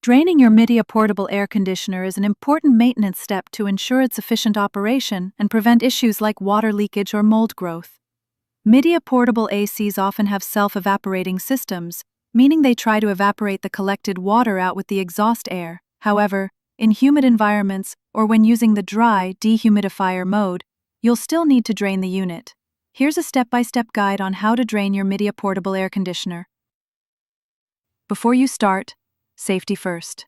Draining your Midea portable air conditioner is an important maintenance step to ensure its efficient operation and prevent issues like water leakage or mold growth. Midea portable ACs often have self-evaporating systems, meaning they try to evaporate the collected water out with the exhaust air. However, in humid environments or when using the dry dehumidifier mode, you'll still need to drain the unit. Here's a step-by-step guide on how to drain your Midea portable air conditioner. Before you start, safety first.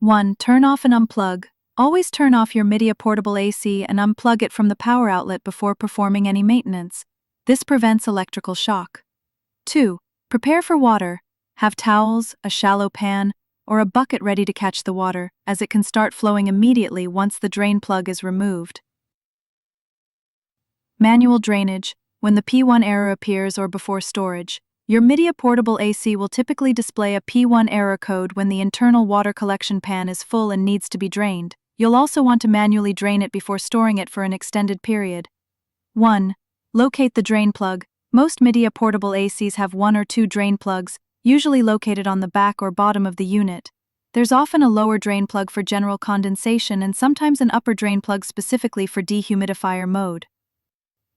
1. Turn off and unplug. Always turn off your Midea portable AC and unplug it from the power outlet before performing any maintenance. This prevents electrical shock. 2. Prepare for water. Have towels, a shallow pan, or a bucket ready to catch the water, as it can start flowing immediately once the drain plug is removed. Manual drainage. When the P1 error appears or before storage, your Midea portable AC will typically display a P1 error code when the internal water collection pan is full and needs to be drained. You'll also want to manually drain it before storing it for an extended period. 1. Locate the drain plug. Most Midea portable ACs have 1 or 2 drain plugs, usually located on the back or bottom of the unit. There's often a lower drain plug for general condensation and sometimes an upper drain plug specifically for dehumidifier mode.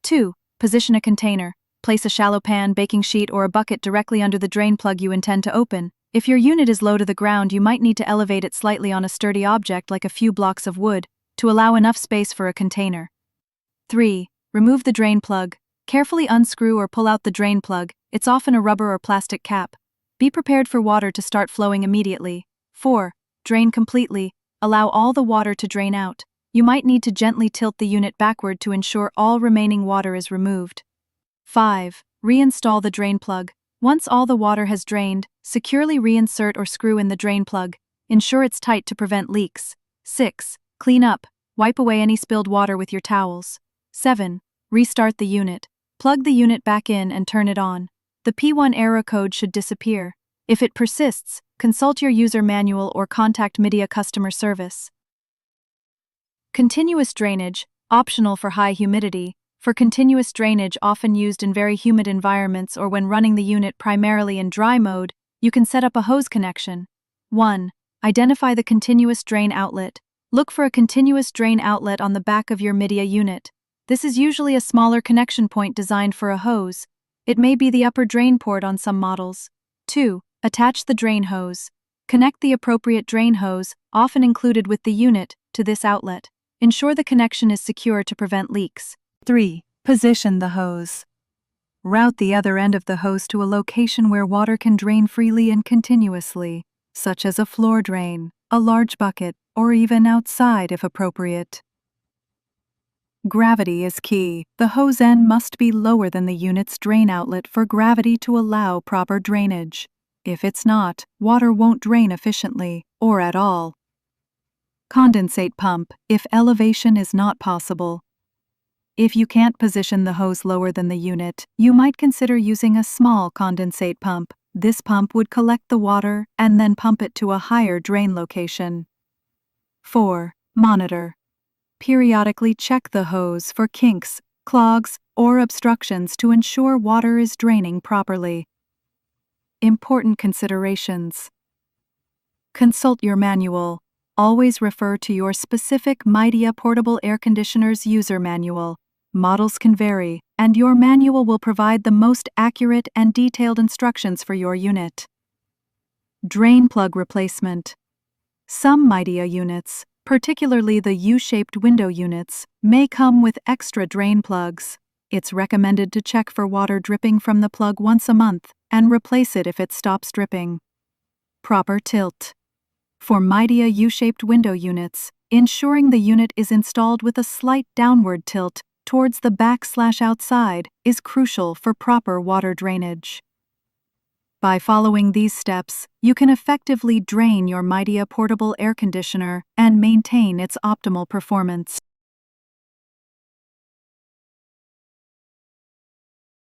2. Position a container. Place a shallow pan, baking sheet, or a bucket directly under the drain plug you intend to open. If your unit is low to the ground, you might need to elevate it slightly on a sturdy object like a few blocks of wood to allow enough space for a container. 3. Remove the drain plug. Carefully unscrew or pull out the drain plug. It's often a rubber or plastic cap. Be prepared for water to start flowing immediately. 4. Drain completely. Allow all the water to drain out. You might need to gently tilt the unit backward to ensure all remaining water is removed. 5. Reinstall the drain plug. Once all the water has drained, securely reinsert or screw in the drain plug. Ensure it's tight to prevent leaks. 6. Clean up. Wipe away any spilled water with your towels. 7. Restart the unit. Plug the unit back in and turn it on. The P1 error code should disappear. If it persists, consult your user manual or contact Midea customer service. Continuous drainage, optional for high humidity. For continuous drainage often used in very humid environments or when running the unit primarily in dry mode, you can set up a hose connection. 1. Identify the continuous drain outlet. Look for a continuous drain outlet on the back of your Midea unit. This is usually a smaller connection point designed for a hose. It may be the upper drain port on some models. 2. Attach the drain hose. Connect the appropriate drain hose, often included with the unit, to this outlet. Ensure the connection is secure to prevent leaks. 3. Position the hose. Route the other end of the hose to a location where water can drain freely and continuously, such as a floor drain, a large bucket, or even outside if appropriate. Gravity is key. The hose end must be lower than the unit's drain outlet for gravity to allow proper drainage. If it's not, water won't drain efficiently, or at all. Condensate pump, if elevation is not possible. If you can't position the hose lower than the unit, you might consider using a small condensate pump. This pump would collect the water and then pump it to a higher drain location. 4. Monitor. Periodically check the hose for kinks, clogs, or obstructions to ensure water is draining properly. Important considerations. Consult your manual. Always refer to your specific Midea portable air conditioner's user manual. Models can vary, and your manual will provide the most accurate and detailed instructions for your unit. Drain plug replacement. Some Midea units, particularly the U-shaped window units, may come with extra drain plugs. It's recommended to check for water dripping from the plug once a month and replace it if it stops dripping. Proper tilt. For Midea U-shaped window units, ensuring the unit is installed with a slight downward tilt towards the back/outside is crucial for proper water drainage. By following these steps, you can effectively drain your Midea portable air conditioner and maintain its optimal performance.